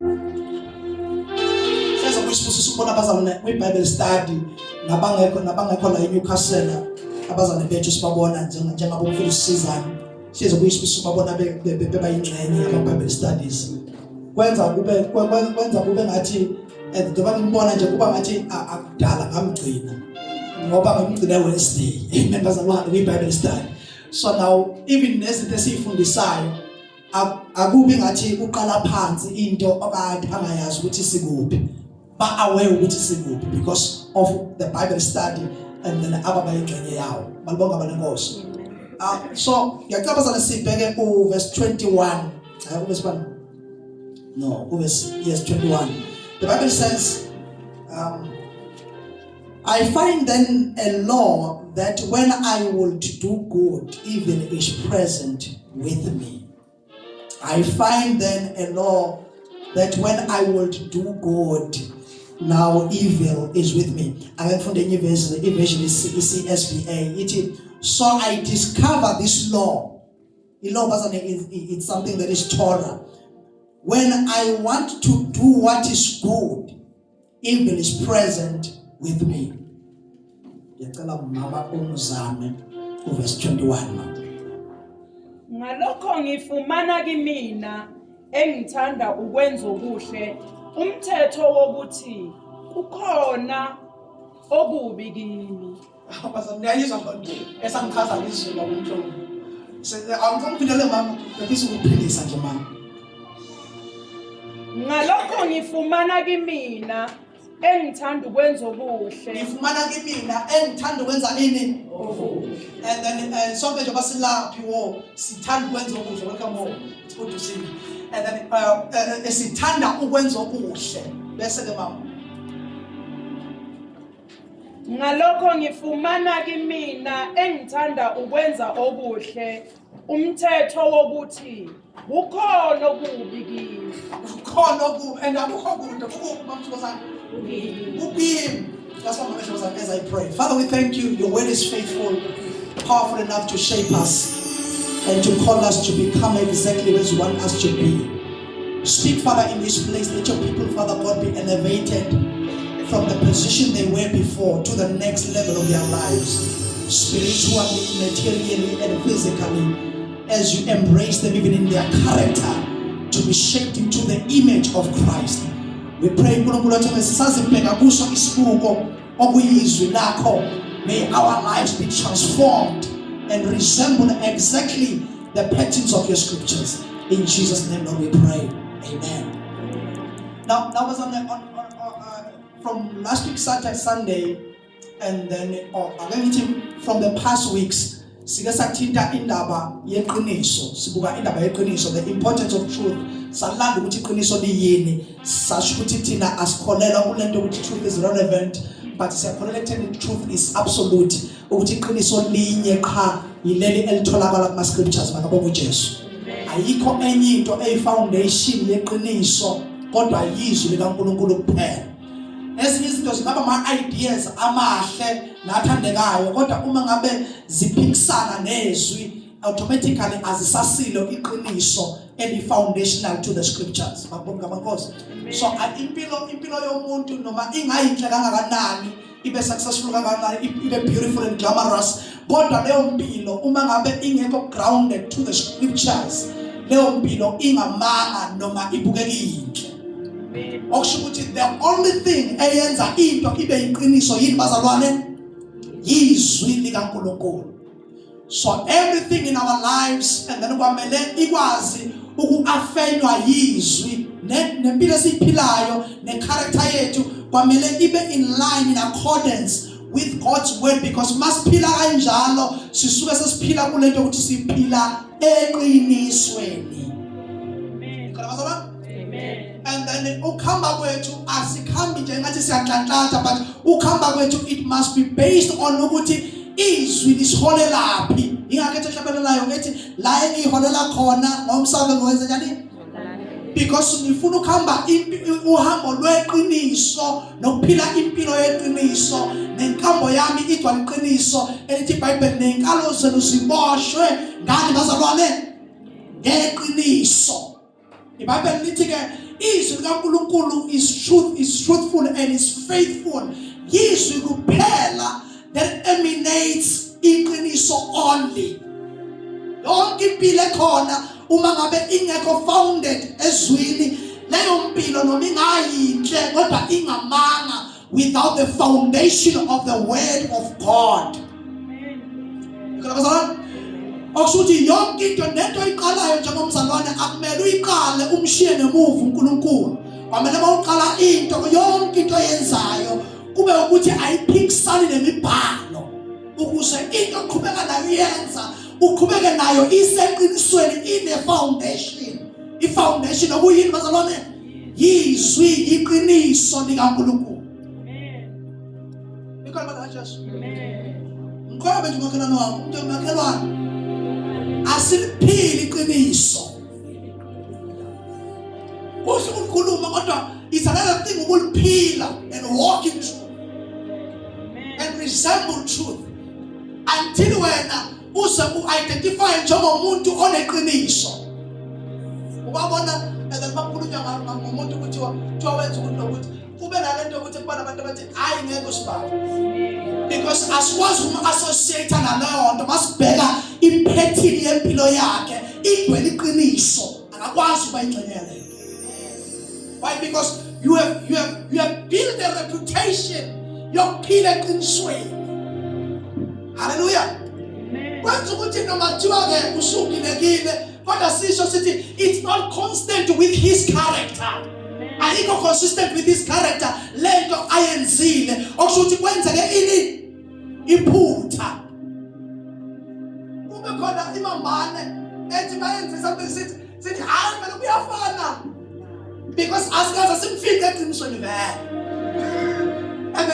Senza kuyisibusiso ukubona abazalwane kwi-Bible study nabangekho la eNewcastle abazalwane bethu sibabona njengabomfundisi Sizani. Size kuyisibusiso babona beba yingxenye ama-Bible studies. Kwenza kube ngathi njengoba ngibona nje kuba ngathi akudala ngamgcina ngoba ngimgcina Wednesday. Amen bazalwane kwi-Bible study. So now even nezinto esifundisayo akubi ngathi uqala phansi into okade angayazi ukuthi sikuphi. Ba aware ukuthi sikuphi because of the Bible study and then ababa yingxenye yawo. Malibonga balenkosi. So ngiyacabazana sibheke ku verse 21. Verse 1. No, verse 21. The Bible says, I find then a law that when I would do good, evil is present with me. I find then a law that when I would do good, now evil is with me. I went from the new version, CSBA. So I discover this law. The law it's something that is Torah. When I want to do what is good, evil is present with me. Verse 21. Ngalokho ngifumana kimina engithanda ukwenza okuhle umthetho wokuthi kukhona okubi kimi. Abazamnyanyiswa konke esangichaza izulu uMhlobo. Angizongiphindelela mama, bese ukuphilisa nje mama. Ngalokho ngifumana kimina engithanda ukwenza okuhle. Ngifumana kimina engithanda ukwenza nini? Okuhle. And then sonke nje basilaphi wo sithanda ukwenza okuhle. Welcome home. It's good to see you. And then sithanda ukwenza okuhle. Bese ke mama. Ngalokho ngifumana kimina engithanda ukwenza okuhle umthetho wokuthi kukhona okubi kimi. Kukhona okubi and akukho kude kukubi mamthozana. Ubi. That's what my was as I pray. Father, we thank you. Your word is faithful, powerful enough to shape us and to call us to become exactly as you want us to be. Speak, Father, in this place. Let your people, Father God, be elevated from the position they were before to the next level of their lives, spiritually, materially, and physically, as you embrace them even in their character to be shaped into the image of Christ. We pray, may our lives be transformed and resemble exactly the patterns of your scriptures. In Jesus' name, Lord, we pray. Amen. Now that was from last week Saturday, Sunday, and then from the past weeks. Sikasathinta indaba yeqiniso sibuka indaba yeqiniso, the importance of truth. Salanda ukuthi iqiniso liyini, sasho ukuthi thina asikholelwa kulento ukuthi truth is relevant, but siyakholelwa ekutheni truth is absolute, ukuthi iqiniso linye qha yileli elitholakala kuma scriptures makabonga uJesu. Ayikho enye into eyifoundation yeqiniso kodwa yizwi likaNkulunkulu kuphela. Ezinye izinto zingaba ama-ideas amahle nathandekayo kodwa uma ngabe ziphikisana nezwi automatically azisasilo iqiniso eli-foundational to the scriptures. Mabonga mankosi. So impilo yomuntu noma ingayinhle kangakanani, ibe successful kangakanani, ibe beautiful and glamorous, kodwa leyo mpilo uma ngabe ingekho grounded to the scriptures, leyo mpilo ingamanga noma ibukeka inhle. The only thing eyenza into ibe yiqiniso yini bazalwane? Yizwi likaNkulunkulu. So everything in our lives and then kwamele ikwazi ukuafenywa yizwi nempilo esiphilayo necharacter yettu kwamele ibe in line, in accordance with God's word, because masiphila kanjalo sisuke sesiphila kulento ukuthi siphila eqinisweni. And then ukhamba kwethu asikhambi nje ngathi siyanhlanhlatha, but ukhamba kwethu it must be based on ukuthi izwi lisiholelaphi. Ingakho ehlabelelayo ngithi la engiholela khona ngomsaba ngwenza njani? Because ngifuna ukuhamba uhambo lweqiniso nokuphila impilo yeqiniso, nenkambo yami igcwala iqiniso elithi iBhayibheli nenkalo zenu ziboshwe ngani bazalwane? Ngeqiniso. iBhayibheli lithi ke izwi likaNkulunkulu is truthful and is faithful. Izwi kuphela that emanates iqiniso only. Yonke impilo ekhona uma ngabe ingekho founded ezwini, leyo mpilo noma ingayinhle kodwa ingamanga without the foundation of the word of God. Ngiyabazalwane, okushuthi yonke into nento oyiqalayo njengomzalwane akumele uyiqale umshiye ngemuva uNkulunkulu. Kwamele mawuqala into, yonke into oyenzayo kube ukuthi ayiphikisani nemibhalo, ukuze into oqhubeka nayo yenza uqhubeke nayo iseqinisweni, ine foundation. I-foundation okuyini bazalwane? Yizwi, iqiniso likaNkulunkulu. Ikhona manje. Ngoba nje umakhelwane wakho, umuntu umakhelwane asiliphili iqiniso. Kuhle ukukhuluma kodwa it's another thing ukuliphila and walk in truth and resemble truth until wena uze u-identify njengomuntu oneqiniso. Ubabona bakhulunywa ngomuntu ukuthi wenza ukuthi nokuthi kube nalento ukuthi kubona abantu abathi hayi ngeke usibale, because asikwazi uma-associate naleyo nto masibheka iphethini yempilo yakhe igcwele iqiniso, akakwazi ukuba ingxenye yaleyo. Why? Because you have built a reputation yokuphila eqinisweni. Hallelujah. Kwenza ukuthi noma kuthiwa-ke usungilekile kodwa sisho sithi it's not constant with his character. Ayikho consistent with his character lento ayenzile, okusho ukuthi kwenzeke ini iphutha. Kube khona imambane ethi bayenze something sithi hayi phela kuyafana, because asikaze simfike eqinisweni vele. And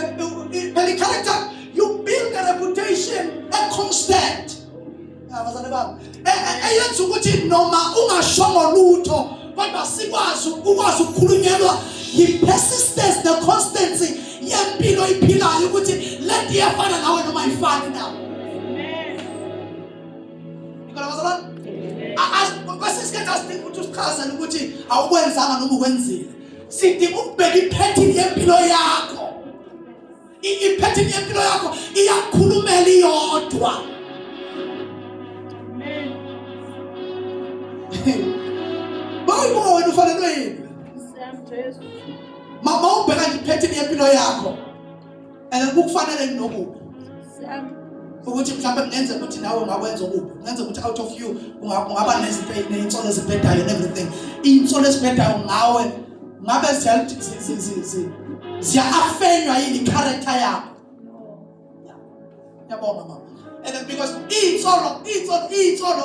the character, you build a reputation a constant. Abazali bami eyenza ukuthi noma ungashongo lutho kodwa sikwazi ukukhulunyelwa yi-persistence, the constancy yempilo iphilayo ukuthi lento iyafana nawe noma ifani nawe. Ngikho abazali kwesisikhathi asidingi ukuthi usichazele ukuthi awukwenzanga noma ukwenzile. Sidinga ukubheka iphethini yempilo yakho. Iphethini yempilo yakho iyakhulumela iyodwa. Bayibuka wena ufanelwe yini? Mama ubheka nje iphethini yempilo yakho and kukufanele nokubi. Ukuthi mhlawumbe ngenze ukuthi nawe ungakwenza okubi, ngenze ukuthi out of you ungaba nezinsolo ezibhedayo and everything. Insolo ezibhedayo ngawe ngabe ziya-affenywa yini character yakho. Yabona mama. And then because insolo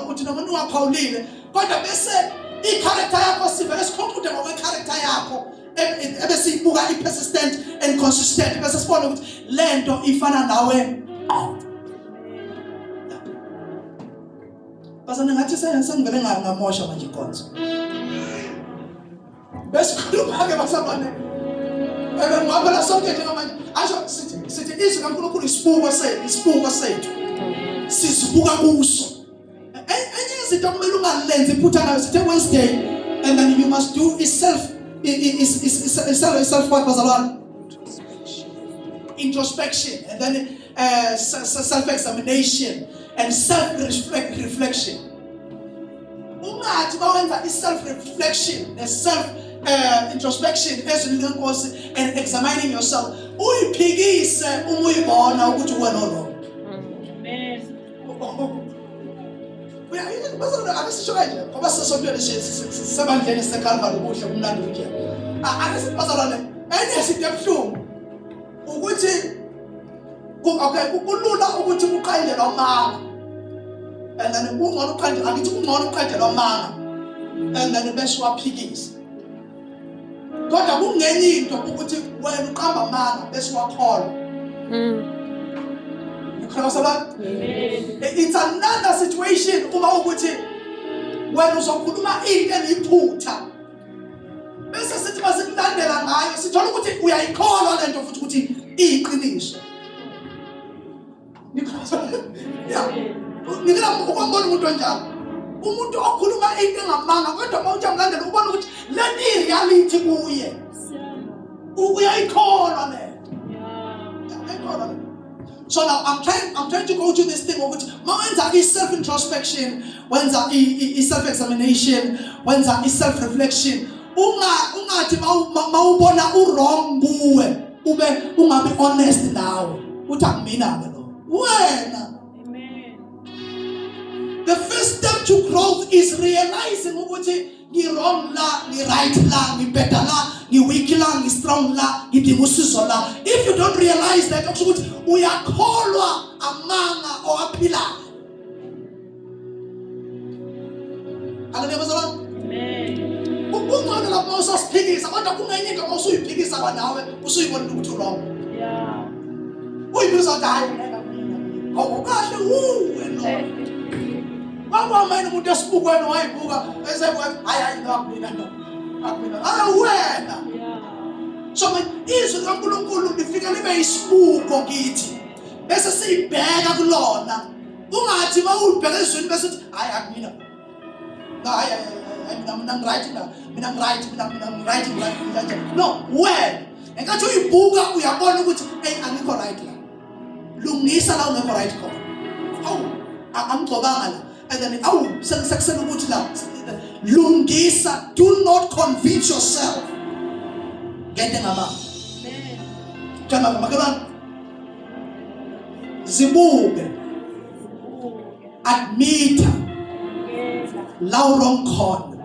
ukuthi noma ungaphawulile kodwa bese i-character yakho sivele sikhompude ngokwe-character yakho ebesiyibuka i-persistent and consistent, bese sibona ukuthi lento ifana nawe. Basana ngathi sengivele ngamosha manje inkonzo. Bese khuluma-ke basabane ngapha sonke njengamanje asho sithi izwi kaNkulunkulu isibuko sethu sisibuka kuso. Enye izinto okumele ungalenzi iphutha nayo sithi Wednesday, and then you must do self what bazalwane, introspection, and then self-examination and self-reflection. Ungathi bawenza i-self-reflection introspection ezwini lenkosi and examining yourself, uyiphikise uma uyibona ukuthi uwena. Akasisho kanje ngoba sesonto sebandleni seKalvari kuhle kumnandi nje. Akasibazalwane enye izinto ebuhlungu ukuthi kulula ukuthi uqanjelwe amanga, and then ungcono uqanjelwe, angithi ungcono uqanjelwe amanga and then bese waphikisa. Kodwa kungenye into ukuthi wena uqamba amanga bese wakholwa. It's another situation uma ukuthi wena uzokhuluma into eliphutha bese sithi masikulandela ngayo sithola ukuthi uyayikholwa lento futhi ukuthi iyiqiniso. Ngikho ukwambona umuntu onjalo umuntu okhuluma into engamanga kodwa mawuthi amlandela ubona ukuthi le reality kuye uyayikholwa le. So now I'm trying to go to this thing ukuthi mawenza i-self introspection, wenza i-self examination, wenza i-self reflection, ungathi mawubona u-wrong kuwe ube ungabi honest nawe uthi akumina ke lo wena. The first step to growth is realizing ukuthi ngi-wrong la, ngi-right la, ngi-better la, ngi-weak la, ngi-strong la, ngidinga usizo la. If you don't realize that, kusho ukuthi uyakholwa amanga owaphilayo. Hallelujah, bazalwane. Amen. Ungqondo lapho usasiphikisa kodwa kungenye into mawusuyiphikisa kwanawe usuyibona ukuthi wrong. Yeah. Uyibuza hayi mina. Awukahle wena. Wamanye umuntu esibukweni wayibuka esebuka hayi ngakumina wena. So izwi likaNkulunkulu lifika libe isibuko kithi bese siyibheka kulona. Ungathi mawulibheka ezweni bese uthi hayi akumina. Hayi I'm right now. I'm right. No, wena engathi uyibuka uyabona ukuthi hey angikho right la. Lungisa la ungekho right khona. Awu angigcobanga la. And then, lungisa, do not convince yourself. Get them about. Zibuke. Admit. Laurong con.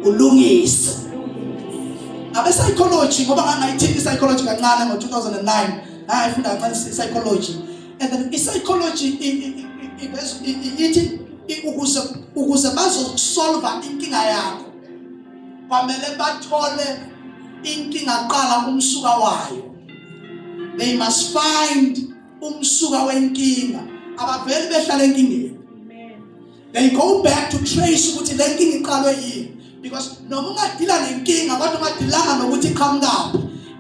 Ulungisa. Abe psychology, ngoba nga-19 psychology kancane ngo 2009. Ifunda psychology. And then psychology ukuze bazosolva inkinga yakho kwamele bathole inkinga qala umsuka wayo. They must find umsuka wenkinga abaveli behlala enkingeni. They go back to trace ukuthi le nkinga iqalwe yini, because noma ungadila nenkinga kodwa ungadilanga nokuthi iqhamuka,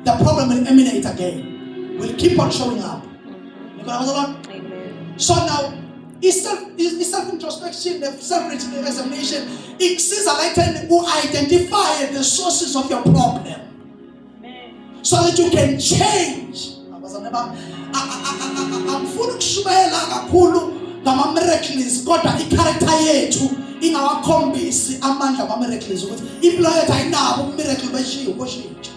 the problem will emanate again, will keep on showing up. So now self introspection, the self examination, exists like to identify the sources of your problem, so that you can change. I'm full of shumela kakhulu ngama miracles kodwa i-character yethu ingawakhombisi amandla ama miracles ukuthi impilo yethu ayinabo miracle beshintsha.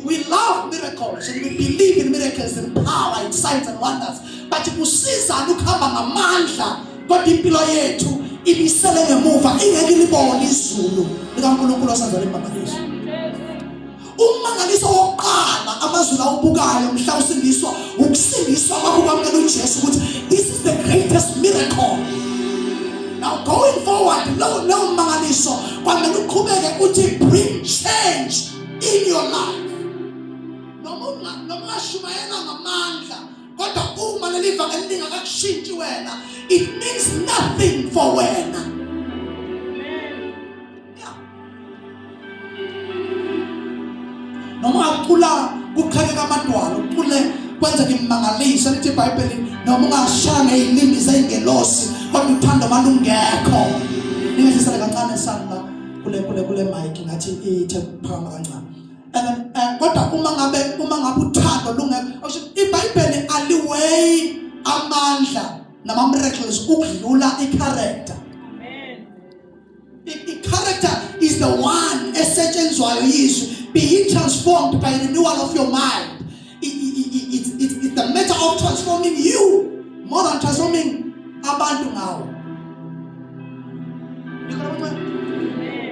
We love miracles and we believe in miracles and power and signs and wonders. But usiza ukuhamba ngamandla kodwa impilo yethu ibisele ngemuva ingeke libone izulu likaNkulunkulu osazana emangaliso. Umangaliso wokuqala amazulu awubukayo mhla usindiswa ukusindiswa kwakukwamukela uJesu ukuthi this is the greatest miracle. Now going forward, no mangaliso kwamele uqhubeke uthi bring change in your life. Noma shumayela ngamandla kodwa uma lelivangeli lingakakushintshi wena, it means nothing for wena. Noma ucula kuqhakeka amadwala ucule kwenza imangaliso lithi iBhayibheli noma ungashanga izilimi zengelosi kodwa uthando malungekho. Ningahlisa kancane sala kule mic ngathi ithe phama kancane. And then kodwa uma ngabe uthando lungekho, iBhayibheli aliweyi amandla nama miracles ukudlula i-character. I-character is the one esetshenzwayo yizwi, being transformed by the renewal of your mind. It's the matter of transforming you more than transforming abantu ngawo.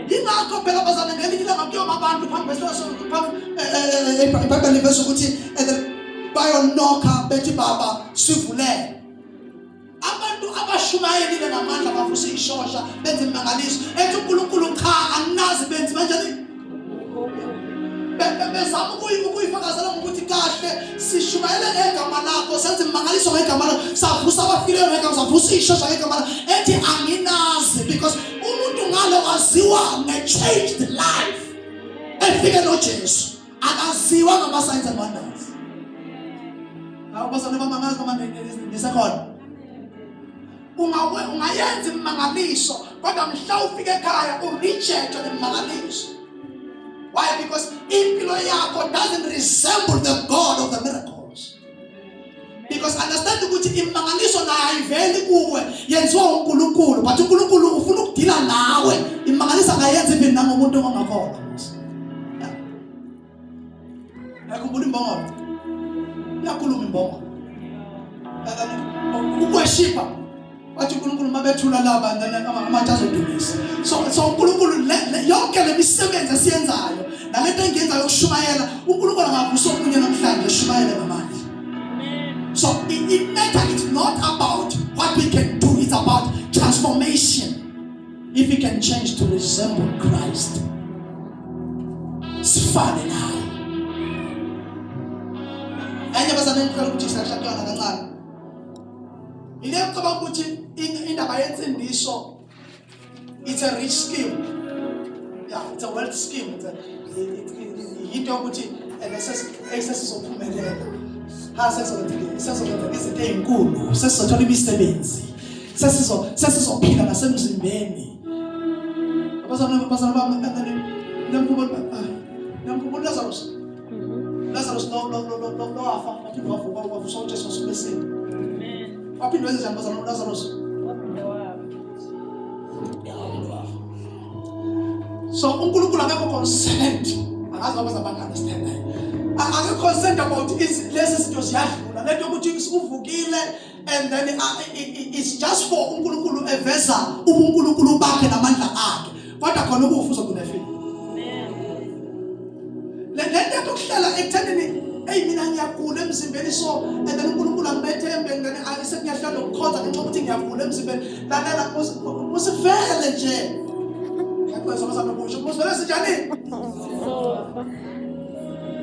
Ingakho phela bazana ngelinye ilanga kuyoma abantu phambi iBhayibheli iveza ukuthi bayonokha bethi baba sivulele. Abantu abashumayelile ngamandla bavusa ishosha benza imangaliso ethi uNkulunkulu cha anginazi benzi kanjani. Bezama ukuyifakazela ngokuthi kahle sishumayele ngegama lakho, senze imangaliso ngegama lakho, savusa abafileyo ngegama, savusa ishosha ngegama lakho, ethi anginazi, because umuntu ngalo waziwa nge-changed life efike noJesu akaziwa ngama signs and wonders. Awubasana bamangazi noma nisekhona ungayenza imangaliso kodwa mhla ufike ekhaya urejecte imangaliso. Why? Because impilo yakho doesn't resemble the God of the miracles. Because understand ukuthi imangaliso nayo ayiveli kuwe, yenziwa uNkulunkulu, but uNkulunkulu ufuna ukudila nawe. Imangaliso akayenzi even nangomuntu ongakholwa. Yakhumbula imbongolo. Yakhuluma imbongolo. Ukweshipa. Wathi uNkulunkulu mabethula laba amatsha azodumisa. So uNkulunkulu yonke lemisebenzi esiyenzayo, nalento engiyenzayo yokushumayela, uNkulunkulu angavusa omunye namhlanje eshumayele ngamandla. So it matters. It's not about what we can do. It's about transformation. If we can change to resemble Christ. Sifane naye. Enye bazana ngikhala ukuthi sishaqana kancane. Ile kuba ukuthi indaba yensindiso, it's a rich scheme. Yeah, it's a wealth scheme. Into ukuthi esesizophumelela. Sesizothola izinto ezinkulu, sesizothola imisebenzi, sesizophila nasemzimbeni. Abazana bami namkhumbula Lazarus no wafa, waphinde wavuka wavusa uJesu wasebesini. Amen. Waphinde wenze njani bazana Lazarus? Waphinde wafa. So uNkulunkulu akekho concerned. Akazi abazabanga understand naye. Akekho concerned about lezi zinto ziyadlula. Lento ukuthi uvukile and then it's just for uNkulunkulu eveza ubuNkulunkulu bakhe namandla akhe. Kodwa khona ukufa uzokudefile. Lento kuhlala ekuthenini mina ngiyagula emzimbeni so and then uNkulunkulu angibethembe ngene ayisekuyahlala ukukhonza ngenxa ukuthi ngiyagula emzimbeni. Lalela usivele nje. Yakwenza bazama kusho usivele sinjani?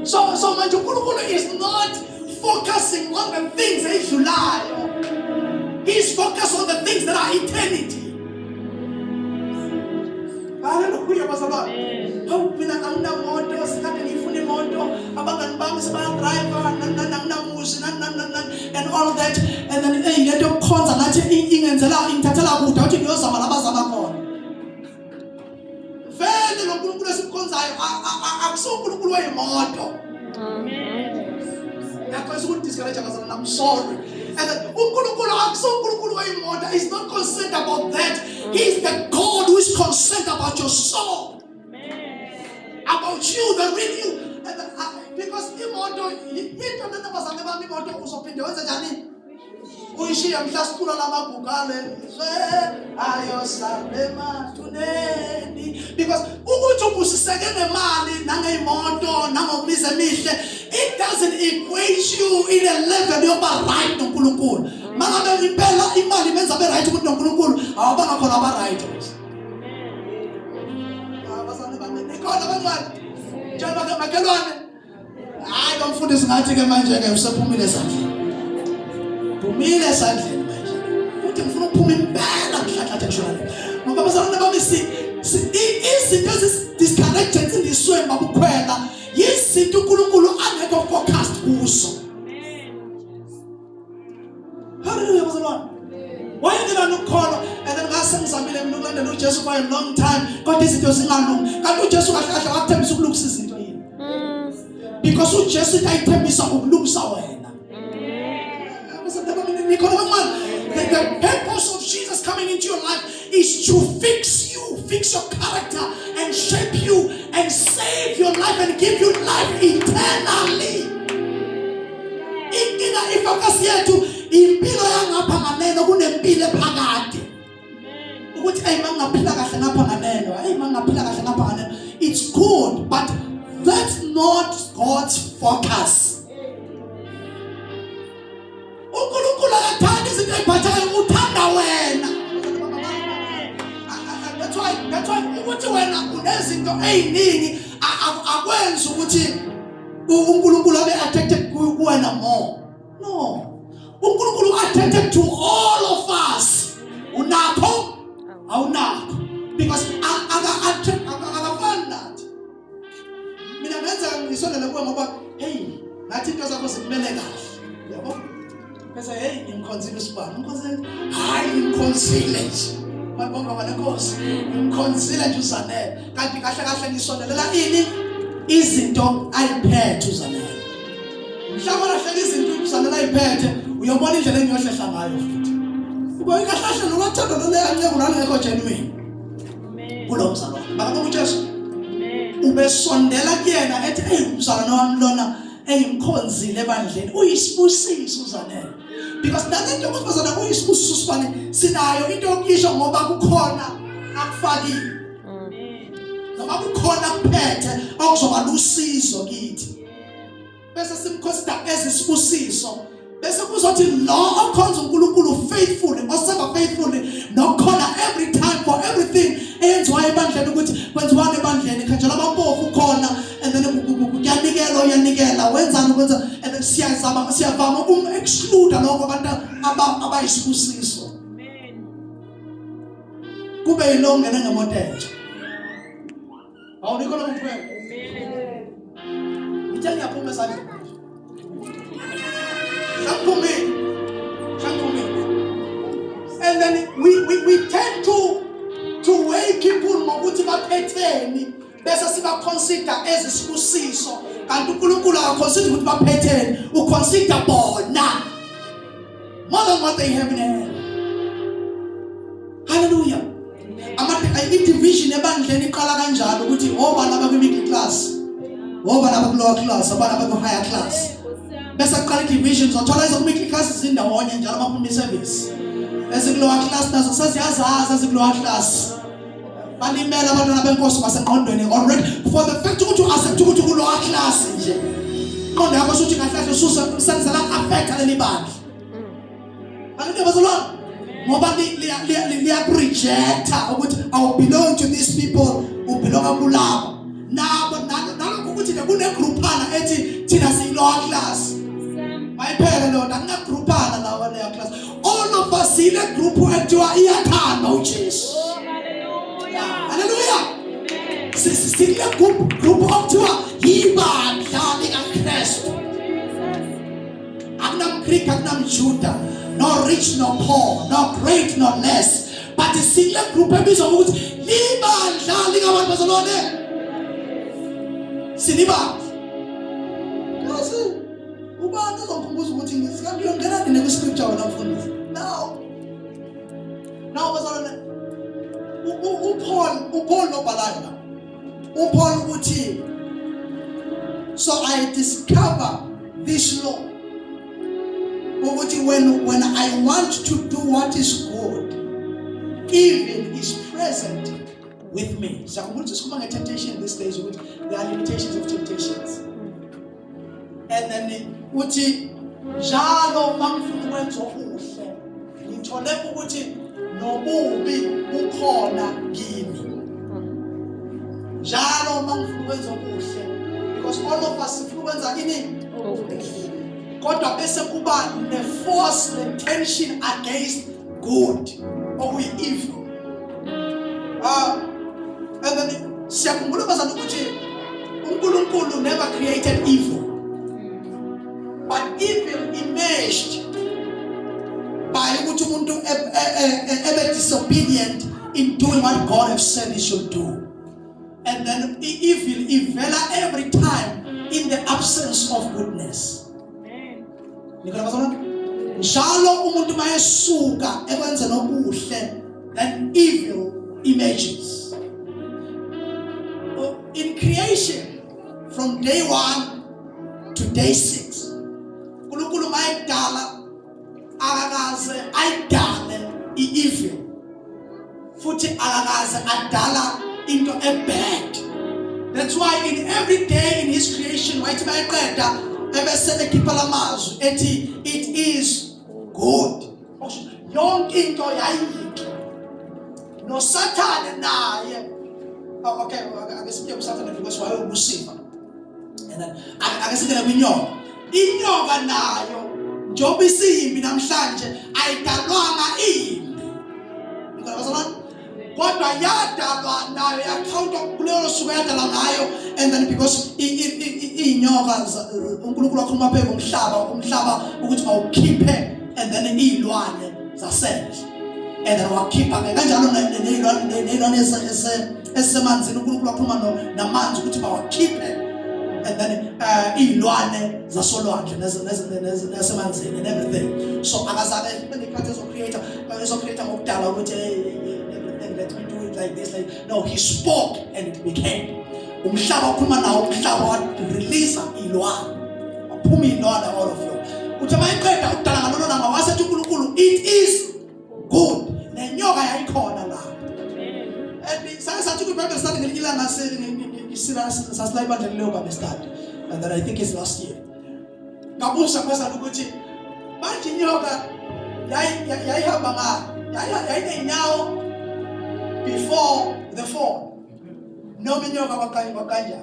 So manje uNkulunkulu is not focusing on the things ezidlulayo. He's focused on the things that are eternity. Hallelujah, bazalwane. Mina anginamoto, sikade ngifuna imoto, abangani bami sebaya-driver, anginamuzi, and all of that. And then lento yokukhonza ngathi ingithathela kude, wathi ngiyozama labazama khona. Vele lo Nkulunkulu esikhonzayo akusiwo uNkulunkulu weyimoto. Yakwazi ukudiscourage abazalwane, I'm sorry. And uNkulunkulu akusiwo uNkulunkulu weyimoto. He's not concerned about that. He's the God who is concerned about your soul. About you, the real you. Because imoto into nenabazane bami imoto uzophinde wenze njani? Uyishiya mhla sikhula lamabhukane ayosalema tuneni. Because ukuthi ubusiseke nemali nangeyimoto nangokubiza emihle, it doesn't equate you in a level yoba right noNkulunkulu. Mangabe impela imali benza be right ukuthi noNkulunkulu awabanga khona aba right. Abazane bami nikhona kancane. Njengoba ke makelwane. Hayi bamfundisi ngathi ke manje ke usephumile esandleni. Phumile esandleni manje. Uthi ngifuna ukuphuma impela mhla kushona. Ngoba bazalwane bami izinto ezidisconnected indisweni babukhwela. Yizinto uNkulunkulu angekho focused kuso. Hallelujah, bazalwane. Why did I not call and then ngase ngizamile mina ukulandela uJesu for a long time kodwa izinto zingalungi. Kanti uJesu kahle wathembisa ukulungisa izinto yini? Because uJesu ayithembisa ukulungisa wena. The purpose of Jesus coming into your life is to fix you, fix your character and shape you and save your life and give you life eternally. Inkinga ifocus yethu impilo yangapha nganeno kunempilo ephakade. Ukuthi mangaphila kahle ngapha nganeno, mangaphila kahle ngapha nganeno. It's good, but that's not God's focus. uNkulunkulu akathanda izinto eziphathayo, uthanda wena. That's why ukuthi wena unezinto eziningi akwenzi ukuthi uNkulunkulu abe attracted kuwena more. No. uNkulunkulu attracted to all of us. Unakho awunakho. Because akafani nathi. Mina ngenza ngisondele kuwe ngoba hey ngathi into zakho zikumele kahle. Yabo? bese hey ngimkhonzile usibani ngimkhonzile hayi ngimkhonzile nje mabonga walenkosi ngimkhonzile nje uZanele kanti kahle kahle ngisondelela ini izinto ayiphethe uZanele mhlawumbe lahle izinto uZanele ayiphethe uyobona indlela engiyohlehla ngayo futhi uba ikahle nokuthanda loleyanye kunalengekho genuine kulo mzalo baba uJesu ubesondela kuyena ethi hey umzalwane wami lona engimkhonzile ebandleni uyisibusiso uZanele because nanto ukuthi bazana uyisibusiso usibani sinayo into yokisho ngoba kukhona akufakile noma kukhona kuphethe okuzoba lusizo kithi bese simconsider ezisibusiso bese kuzothi lo okhonza uNkulunkulu faithfully oseba faithfully nokhona every time for everything eyenziwa ebandleni ukuthi kwenziwa ebandleni khanjela abampofu khona and then uyanikela wenzani ukwenza and then siyavama exclude lokho abantu abayisibusiso kube yilo ngene ngemotenje awunikho lokuphela ngithe ngiyaphuma esandleni and then we tend to weigh people ngokuthi baphetheni bese siba consider ezisibusiso kanti uNkulunkulu akaconsider ukuthi baphetheni uconsider bona more than what they have in hand. Hallelujah. I-division ebandleni iqala kanjalo ukuthi obani abakwi-middle class obani abakwi-lower class obani abakwi-higher class bese kuqala i-divisions othola izo-middle class zindawonye njalo baphuma i-service ezikulower class nazo seziyazazi ezikulower class balimela abantwana benkosi basenqondweni already for the fact ukuthi u-accept ukuthi kulower class nje qonda yakho suthi kahle ususenzela affect leli bandla haleluya bazalwane ngoba liya-rejecta ukuthi I belong to these people ubelonga kulabo nalokho ukuthi kunegroupana ethi thina siyi-lower class bayiphele lona kunegrouphana lawa leya class all of us sile group ekuthiwa iyathanda uJesu haleluya sile group okuthiwa yibandla likaKristu akunamGreek akunamJuda no rich no poor no great no less but sile group ebizwa ukuthi libandla likabantu bazalwane sinibandla ubani uzongikhumbuza ukuthi ngiyongena nini kwi-scripture wena mfundisi now bazalwane uPaul nobhalayo la uPaul uthi so I discover this law ukuthi when I want to do what is good evil is present with me. Sakubona sikhuluma nge-temptation these days ukuthi there are limitations of temptations and then uthi njalo mangifuna ukwenza okuhle ngithole ukuthi nobubi bukhona kimi njalo mangifuna ukwenza okuhle because all of us sifuna ukwenza ini kodwa bese kuba ne-force ne-tension against good okuyi-evil and then siyakhumbula bazana ukuthi uNkulunkulu never created evil but evil emerged by ukuthi umuntu ebe disobedient in doing what God has said he should do and then evil ivela every time in the absence of goodness. Njalo umuntu mayesuka ekwenza nokuhle then evil emerges. In creation from day 1 to day 6 uNkulunkulu mayedala akakaze ayidale i-evil futhi akakaze adala into ebad. That's why in every day in his creation wayithi bayeqeda ebese ekhipha lamazwi ethi it is good. Yonke into yayinhle noSathane naye okay akesiye uSathane because wayebusifa and then akesingena kwinyoka inyoka nayo njobe isiyimbi namhlanje ayidalwanga imbi ngiyabazalana kodwa yadalwa nayo yakhawunta kuleyo suku yadalwa ngayo and then because inyoka uNkulunkulu wakhuluma phela umhlaba ukuthi awukhiphe and then iy'lwane zasendle, and then wakhipha-ke kanjalo ney'lwane ezisemanzini. uNkulunkulu wakhuluma namanzi ukuthi bawakhiphe, and then iy'lwane zasolwandle nesemanzini and everything. So akazake benekhathi ezocreate ngokudala ukuthi everything, let me do it like this, like no, he spoke and it became. Umhlaba ukhuluma nawo, umhlaba wa-release iy'lwane, waphuma iy'lwane all of you. Uthi mayiqeda ukudala ngalolo langa wasethi uNkulunkulu, it is good. Nenyoka yayikhona lapho. And sathi kwiBhayibheli study ngelinye ilanga sasila ibandla leyo Bible study, and then I think it's last year. Ngabuza kwesa ukuthi manje inyoka yayihamba yayinenyawo before the fall. Noma inyoka bakanja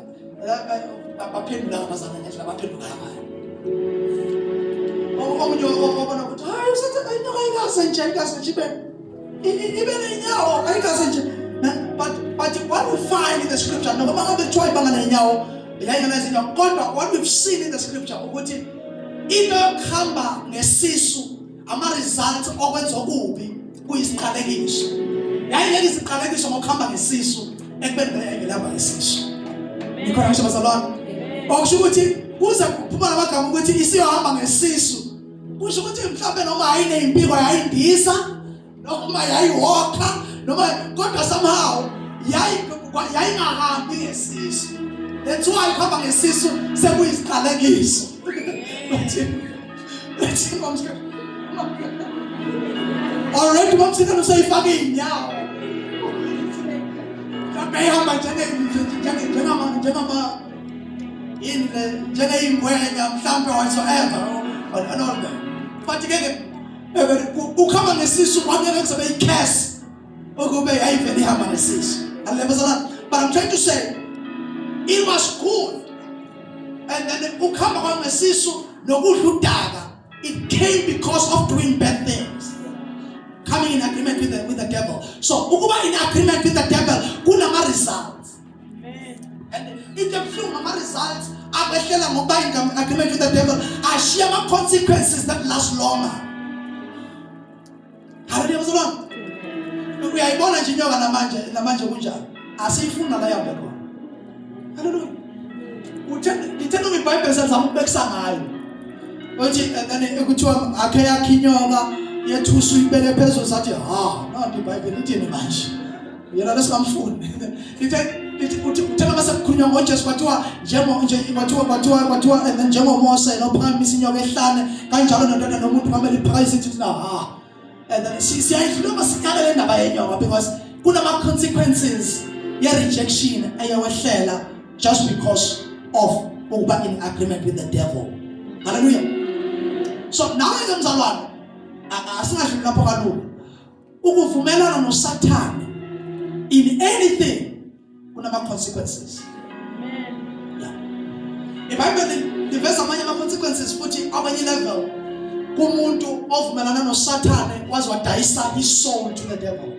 baphendula abazana ngendlela baphendula ngayo. Omunye obona ukuthi hayi usathi inyoka ayikasenje ibe nenyawo ayikasenje. But what we find in the scripture, no matter the tribe what we've seen in the scripture, ukuthi into yokuhamba ngesisu ama-results okwenza okubi kuyisiqalekiso. Yayingeke isiqalekiso ngokuhamba ngesisu ekubeni yayingehamba ngesisu. Nikhona ngisho bazalwane. Okusho ukuthi kuze kuphuma lamagama ukuthi isiyohamba ngesisu, kusho ukuthi mhlawumbe noma yayiney'mpiko yayindisa, noma yayiwokha, noma kodwa somehow yayingahambi ngesisu. That's why kuhamba ngesisu sekuyisiqalekiso. Already bamsika usayifaka iy'nyawo. Mhlawumbe ihamba njengey'ngwenya mhlawumbe whatsoever or all that. But ke ukuhamba ngesisu kwangeke kuzobe ikhesi ukube yayivele ihamba ngesisu. But I'm trying to say it was good, and then ukuhamba kwangesisu nokudla udaka, it came because of doing bad things, coming in agreement with the devil. So ukuba in agreement with the devil kunama results, and in the few results abehlela ngokuba in agreement with the devil ashiya ama consequences that last longer. Hallelujah. Uyayibona nje inyoka namanje kunjani, asiyifuna la yambe khona. Hallelujah. Uthena kwiBhayibheli senzama ukubekisa ngayo uthi then ekuthiwa akhe yakhe inyoka yethusa uyibeke phezulu sathi nanti iBhayibheli ithini manje, yena lesingamfuni. Uthena mase kukhulunywa ngoJesu kwathiwa kwathiwa and then njengoMose nophakamisa inyoka ehlane kanjalo nentwana nomuntu kwamele iphakayise ithi and then siyayidlula sinyakele indaba yenyoka because kunama consequences ye-rejection eyawehlela just because of ukuba in agreement with the devil. Hallelujah. So now ke mzalwane asingadluli lapho kalula. Ukuvumelana noSathane in anything kunama consequences. Amen. Yeah. iBhayibheli liveza amanye ama consequences futhi abanye level kumuntu ovumelana noSathane waze wadayisa his soul to the devil.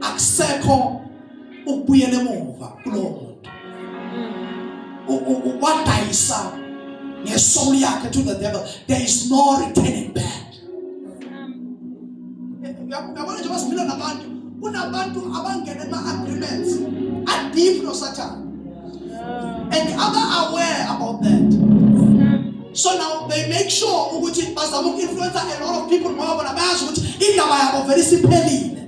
Akusekho ukubuyela emuva kulowo muntu. Wadayisa ngesoul yakhe to the devil. There is no returning back. Uyabona nje basiphila nabantu, kunabantu abangena ama-agreements adeep noSathane, and other aware about that. So now they make sure ukuthi bazama uku-influence a lot of people ngoba bona bayazi ukuthi indaba yabo vele siphelile.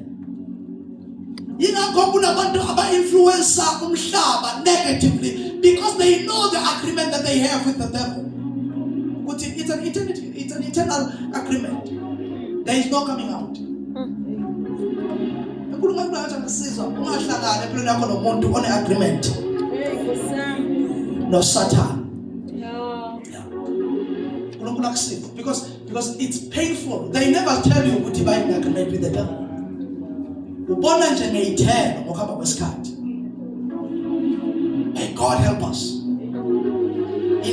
Yingakho kunabantu aba-influencer umhlaba negatively because they know the agreement that they have with the devil. It's an eternity, it's an eternal agreement. There is no coming out. Unkulunkulu uyakusiza ungahlangana empilweni yakho nomuntu one-agreement noSathane. Unkulunkulu akusiza because it's painful. They never tell you ukuthi ba in agreement with the devil. Ubona nje ngeyithelo ngokuhamba kwesikhathi. May God help us.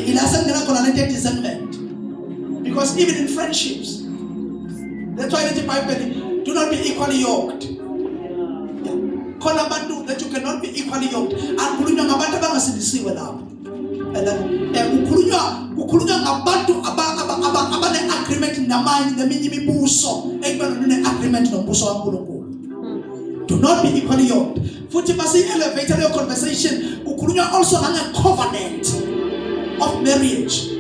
Inasengena khona lento discernment. Because even in friendships, that's why the Bible do not be equally yoked. Khona abantu that you cannot be equally yoked. Akukhulunywa ngabantu abangasindisiwe lapho. And then ukukhulunywa ngabantu abane agreement neminye imibuso ekubeni ne-agreement nombuso kaNkulunkulu. Do not be equally yoked. Futhi basi-elevate leyo conversation kukhulunywa also nange-covenant of marriage.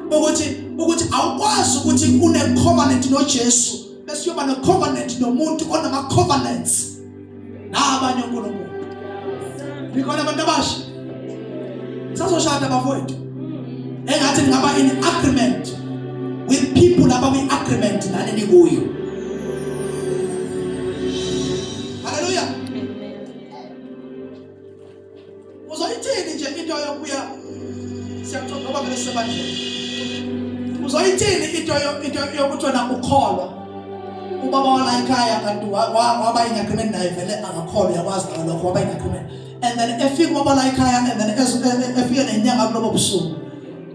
Ukuthi awukwazi ukuthi une-covenant noJesu bese uyoba ne-covenant nomuntu onama-covenants nabanye uNkulunkulu. Bikhona abantu abasha sazoshada bafowethu engathi ngaba in agreement with people abaku-agreement nani nikuyo. Hallelujah. Uzoyithini nje into yokuya siyathola ngoba vele sebandleni. Uzoyithini into yokuthi wena ukholwa ubaba wala ekhaya kanti waba in agreement naye vele angakholwa yakwazi lokho waba in agreement. And then efika ubaba la ekhaya and then efika nenyanga kulobo busuku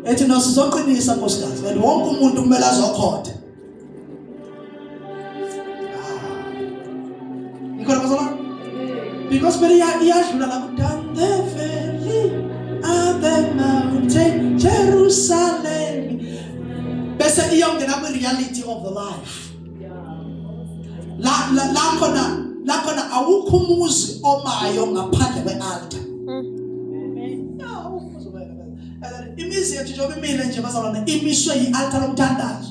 ethi no sizoqinisa nkosikazi and wonke umuntu kumele azokhotha. Nikhona bazalwane? Because vele iyadlula la down the valley and the mountain Jerusalem bese iyongena kwi-reality of the life. La khona awukho umuzi omayo ngaphandle kwe-altar. Imizi yethu njengoba imile nje bazalwane imiswe yi-altar lomthandazo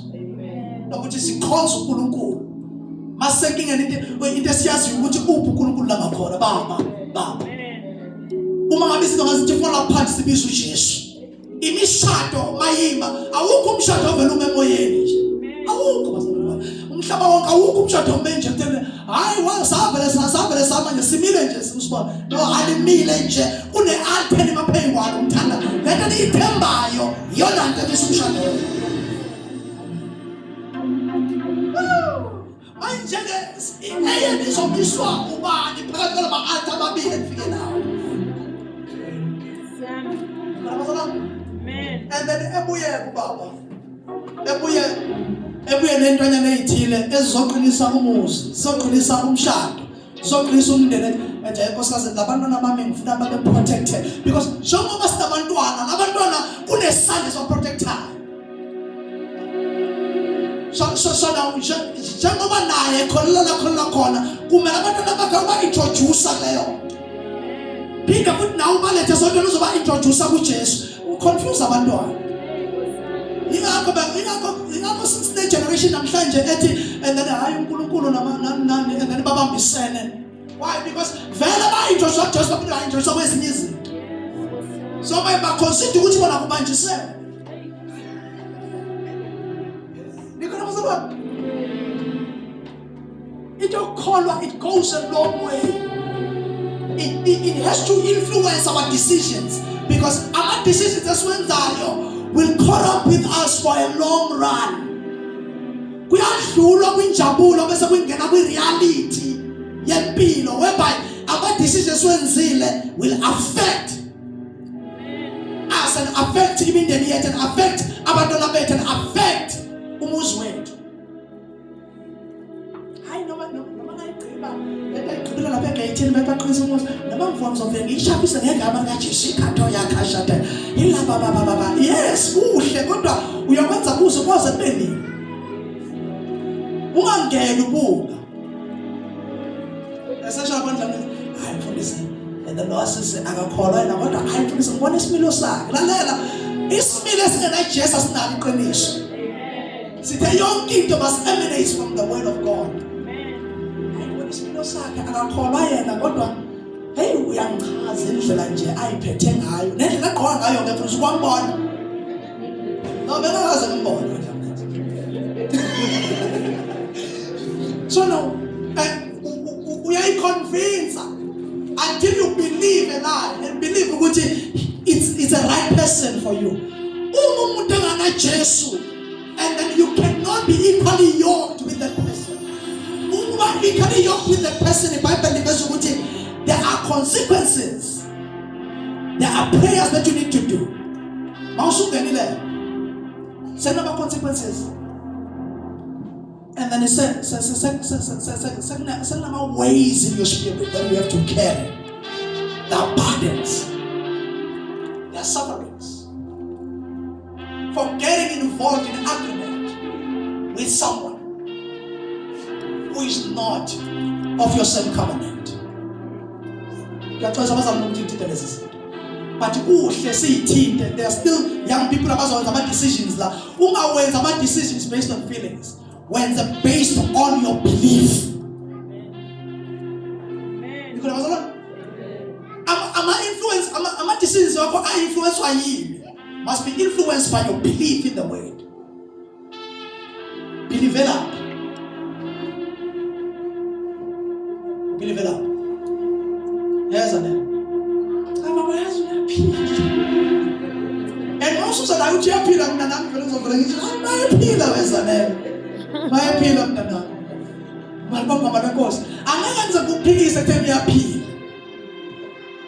nokuthi sikhonze uNkulunkulu. Masekingena into esiyaziyo ukuthi uphi uNkulunkulu la ngakhona baba. Uma ngabe izinto ngazithi fall apart sibiza uJesu. Imishado mayima awukho umshado ovela umemoyeni nje. Awukho bazalwane. Umhlaba wonke awukho umshado omenje kuthele hayi wasavele samanje simile nje simsibona. No alimile nje une-altar emaphezu kwalo umthanda. Lento niyithembayo iyona nto ebisumshado. Manje ke eyeni izobiswa ubani phakathi kwalama-altar amabili efike nawo. And then ebuye kubaba ebuye nentwanyana ezithile ezizoqinisa umuzi, zizoqinisa umshado, zizoqinisa umndeni. Nje nkosikazi labantwana bami ngifuna babe protected because njengoba sinabantwana labantwana kunesandla soprotectayo. So now njengoba naye khona kumele abantwana bakhe ba-introduce leyo. Phinda futhi nawe ubalethe sonke uzoba introduce kuJesu. Confuse abantwana. Ingakho since the generation namhlanje ethi and then hayi uNkulunkulu nani and then babambisene. Why? Because vele ba-introduce Jesu baphinde ba-introduce kwezinye izinto. So ba-consider ukuthi bona kubanjisene. Nikhona bazalwane? It goes a long way. It has to influence our decisions because our decisions as well will caught up with us for a long run. Kuyadlula kwinjabulo bese kungena kwi-reality yempilo whereby our decisions wenzile will affect us and affect imindeni yethu and affect abantwana bethu and affect umuzi wethu. Hayi noma ngayigqiba ngiyaqhubela lapha egayithini baqinisa umuzi noma mfowethu ngizofika ngiyishapise ngegama likaJesu ikhatho yakhe ashada yila baba. Yes kuhle kodwa uyakwenza kuze kwaze kube nini. Ungangena ubuka esesha kwandla hayi mfundisi and the Lord says akakholwa yena kodwa hayi mfundisi ngibona isimilo sakhe. Lalela isimilo esingenaJesu asinalo iqiniso. Sithe yonke into must emanate from the word of God. Hayi ngibona isimilo sakhe akakholwa yena kodwa hey uyangichaza indlela nje ayiphethe ngayo nendlela agqoka ngayo ke mfundisi kwambona. No bengaze ngimbone. So now we are convinced until you believe in that and believe it's a right person for you. And then you cannot be equally yoked with that person. Equally yoked with the person in Bible, there are consequences. There are prayers that you need to do. Send about consequences. And then it says certain ways in your spirit that you have to carry. There are burdens. There are sufferings. For getting involved in agreement. with someone who is not of your same covenant. But there are still young people about decisions. About decisions based on feelings. When they're based on your belief. I'm decisions are influenced by you. Must be influenced by your belief in the word. Believe it up. Believe it up. Here's a name. And also said I would appeal on the feelings of my appeal as a name. My appeal on the name. My papa goes. I'm not going to please a tell me appeal.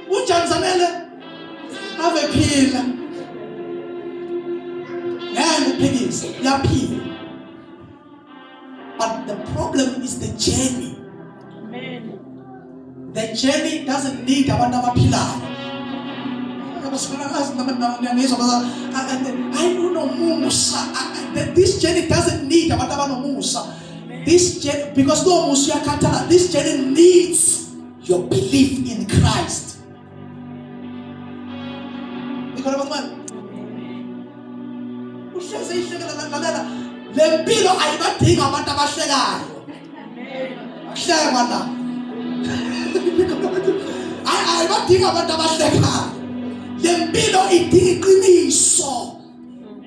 What chance have appeal? And the piggies, the appeal. But the problem is the journey. Amen. The journey doesn't need a pillar. I don't know Musa. This journey doesn't need a Musa. This journey, because no Musa Katana, this journey needs your belief in Christ.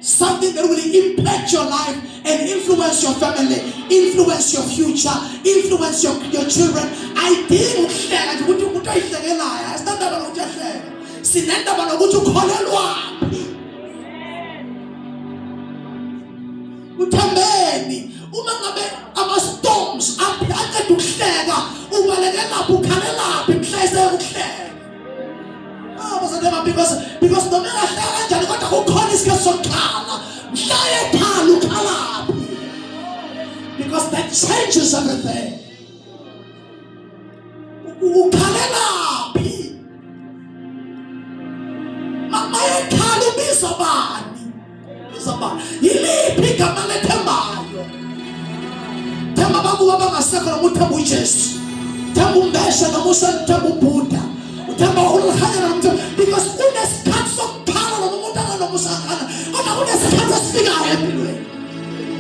Something that will impact your life and influence your family, influence your future, influence your children. I think uma ngabe ama-storms aqeda ukuhleka ubalekela ukukhalela imhlese ukuhleka because noma engahleka kanjani kodwa kukhona isikhathi sokukhala mhlaya ekhala ukhalaphi because that changes everything. Ukhalelaphi mayekhala ubiza bani yiliphi igama lethembayo themba bakuba bangasekho noma uthemba uJesu themba umbesha noma uthemba uBuddha uthemba ulahanyana noma because kunesikhathi sokukhala noma umuntu anganomusakhala kodwa kunesikhathi esifikayo empilweni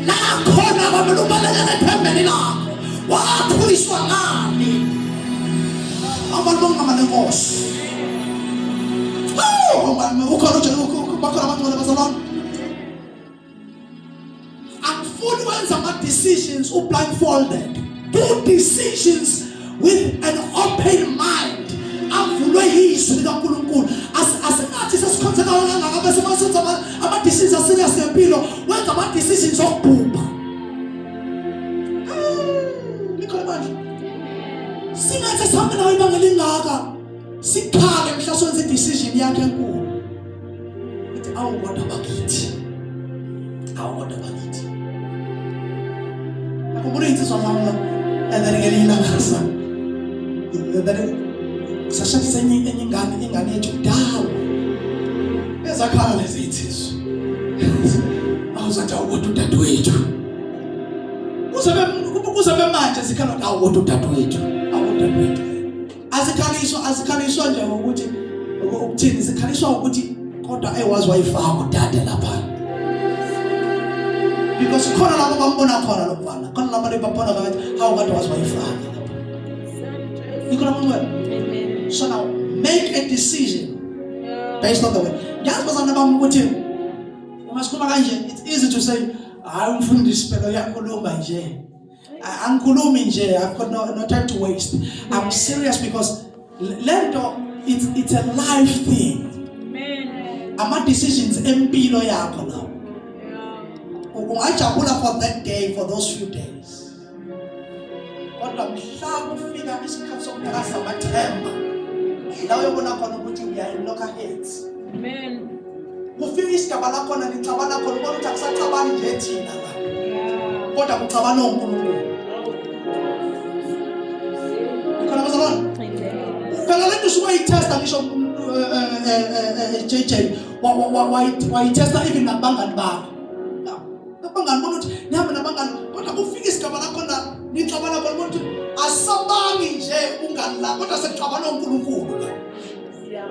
la khona kwamele ubalekele ethembeni lakho wakhuliswa ngani abantu bongama nenkosi ukhona nje bakhona abantu abazalwana akufuni wenza ama-decisions blindfolded. Do decisions with an open mind. Avulwe yizwi likaNkulunkulu. Asingathi sesikhonze kangaka bese masenza ama-decisions aserious ngempilo wenza ama-decisions okubhubha. Likhona manje singathi sihambe nawe ibanga elingaka sikhale mhla senze i-decision yakhe enkulu uthi awukodwa bakithi akubona insizwa mama engelinga ngasa sashathi senye ingane yethu dawo ezakhala lezi insizwa awuzathi awukodwa udadewethu kuzabe manje zikhala awukodwa udadewethu azikhaliswa nje ukuthi ukuthini zikhaliswa ukuthi kodwa ewazi wayifaka udade lapha because khona labo bambona khona lo mfana khona labo lebabona ngathi how God was wayifaka Amen. So now make a decision based on the word. Yazi bazana bami ukuthi masikhuluma kanje it's easy to say hayi umfundisi phela uyakhuluma nje angikhulumi nje I've got no time to waste. I'm serious because lento it's a life thing. Amen. Ama decisions empilo yakho now. Ungajabula for that day, for those few days. Kodwa mhla kufika isikhathi sokuphakasa amathemba la uyobona khona ukuthi uyayilokha heads. Amen. Kufika isigaba la khona licabana khona ubona ukuthi akusacabani nje thina la. Kodwa kucabana uNkulunkulu. Ikhona bazalwane. Phela lento suka itesta ngisho JJ wayitesta even nabangani bakho. nabangani bona ukuthi nihambe nabangani kodwa kufika isigaba lakhona nixabana khona ukuthi asabangi nje ungani la kodwa sekuxabana uNkulunkulu la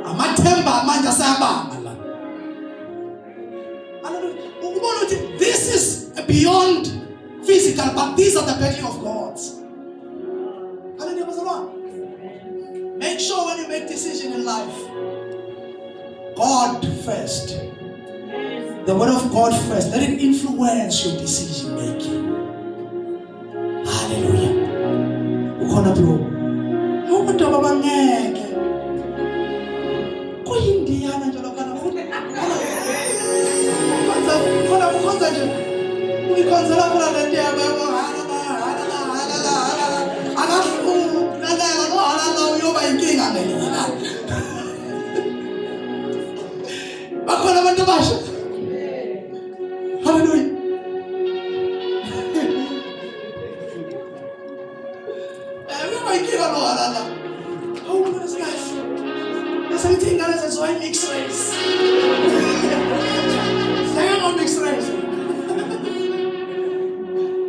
amathemba manje asayabanga la. Ukubona ukuthi this is beyond physical, but these are the battle of gods. Hallelujah. Make sure when you make decision in life, God first. The word of God first. Let it influence your decision making. Hallelujah. Ukhona bro. Umuntu abangeke. Kuyindiyana njalo kana futhi. Kwanza nje. Uyikhonzela khona lento yabo yabo uyoba inkinga ngelina. Bakhona abantu basha. Hallelujah. Uyoba inkinga no halala. How good is guys? That's I think that is why mixed race. Saya mau mixed race.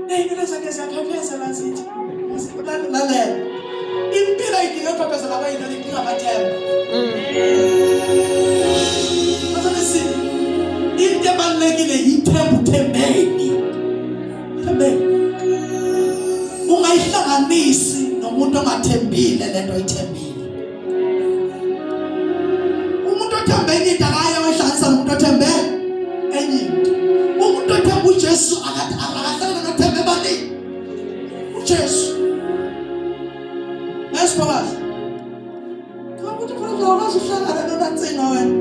Ngeke sakhe la sithi. Lalela. Impilo idinga purpose la bayina idinga amathemba. Mase into ebalekile yithemba uthembeni. Thembeni. Ungayihlanganisi nomuntu ongathembile lento ayithembile. Umuntu othembe into akaya uyihlanganisa nomuntu othembe enye into. Umuntu othembe uJesu akahlangana nothembe bani? uJesu. Yes, Papa. Kamu tu pernah orang susah ada nonton wena.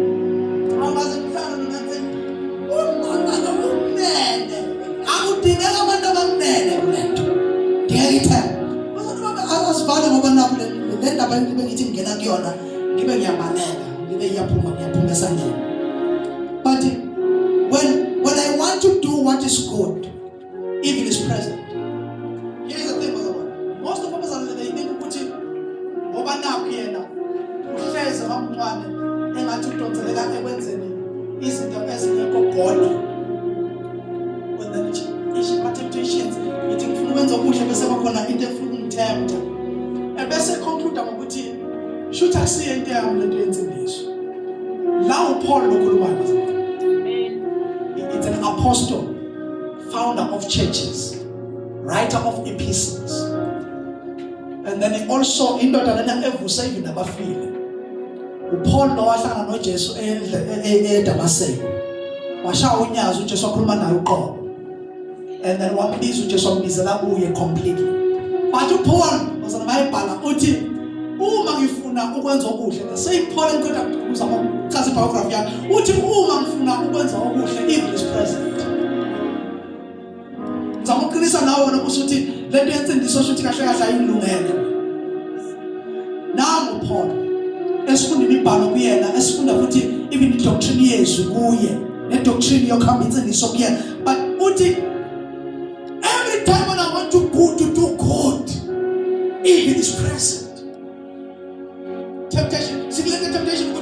Orang masih susah ada nonton. Mana mnene. Aku tinggal sama teman mnene mnene. Tinggal kita. Masa tu apa asbale ngoba napule. Lenda bani ngithi ngena kuyona. Ngibe ngiyabaleka. Ngibe ngiyaphuma sangena. But when I want to do what is good, evil is present. Here's the thing, brother. Most of us are they think ukuthi ngoba nakho yena uhleze ngamncane engathi udonseleka ekwenzeni izinto ezingekho God. When the temptations ithi ngifuna ukwenza okuhle bese kwakhona into efuna ungithemba. Ebese conclude ngokuthi shoot asiye into yami lento yenzileso. Lawo Paul lokhulumayo bazalwane. It's an apostle, founder of churches, writer of epistles. And then also indodana evuse even abafile. uPaul lo wahlangana noJesu eDamascus. Washaya unyazo uJesu wakhuluma naye uqobo. And then wambiza uJesu wambizela kuye completely. But uPaul wasana bayibhala uthi uma ngifuna ukwenza okuhle, the same Paul enkoda uzama ukuchaza biography yakhe. Uthi uma ngifuna ukwenza okuhle, evil is present. Ngizama ukuqinisa nawe wena ukuthi lento yensindiso shothi kahle kahle ayilungele. Namu Paul esifunda imibhalo kuyena, esifunda futhi even doctrine yezwi kuye, ne doctrine yokuhamba insindiso kuyena. But uthi every time when I want to do good, evil is present. Temptation, significant temptation.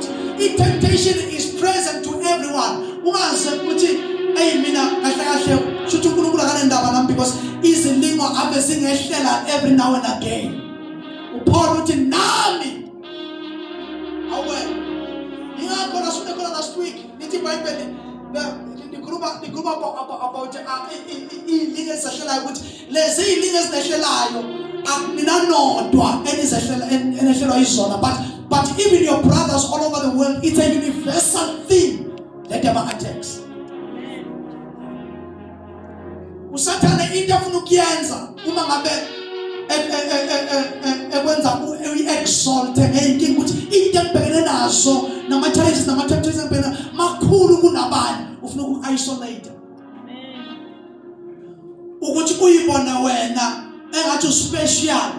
Temptation is present to everyone. Ungaze ukuthi hey mina kahle kahle shothi uNkulunkulu akanendaba nami because izilingo ave zingehlela every now and again. uPaul uthi nami awe ngiyakho nasukela last week nithi iBhayibheli nikhuluma about ilingo ezehlelayo ukuthi lezi ilingo ezehlelayo akuninanodwa enehlelwa izona, but even your brothers all over the world, it's a universal thing that ever attacks. Usathane into afuna ukuyenza uma ngabe ekwenza exalt ngeyinkinga ukuthi into ebhekene nazo nama challenges nama temptations ebhekene makhulu kunabani ufuna uku-isolate. Ukuthi uyibone wena engathi uspecial